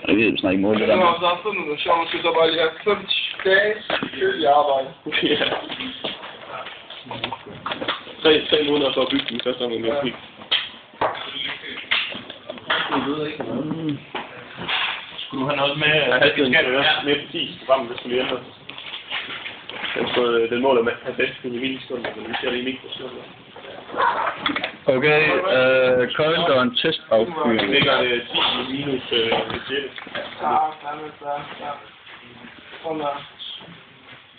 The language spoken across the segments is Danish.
Jeg ved snart ikke mål det der. Jeg har også haft noget sjovt, så bare lige have 5 dage i arbejde. Ja. 3 måneder for at bygge den første omgang. Ja. Skulle du have noget med... Hastigheden er også mere præcis. Programmet, det skulle lige ændre. Den måler med 50 millisekunder, men vi ser det i mikrosekunder. Okay, køjlen og en testaffyring. Det ligger 10 minus 10.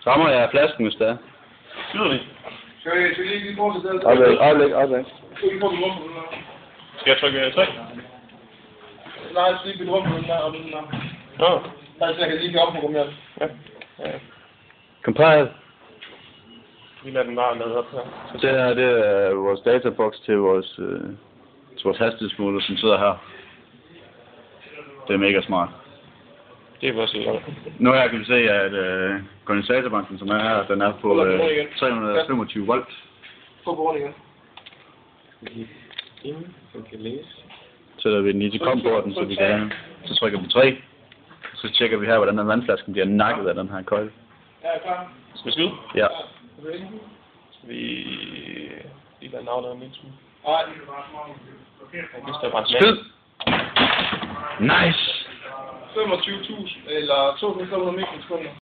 Rammer jeg flasken, hvis det er? Tydeligt. Skal vi lige prøve det der? Oplæg. Skal jeg trykke 3? Nej, jeg skal lige bedrømme den der og den der. Nå. Nej, så jeg kan lige gøre opprogrammere det. Ja. Compile. Vi lader den bare lade op her. Det her, det er vores databox til vores hastighedsmåler, som sidder her. Det er mega smart. Det er vores idé. Nu her kan vi se, at kondensatorbanken, som er her, den er på 325 volt. Få på igen. Så kan læse. Sætter vi den i til komporden, så vi kan. Så trykker vi 3. Så tjekker vi her, hvordan den vandflasken bliver nakket af den her køjle. Ja, klar. Skal vi skyde? Ja. Skal vi lige lade navnet en lille smule? Nej. Skyd! Nice! 25.000 eller 2.500 mikrosekunder.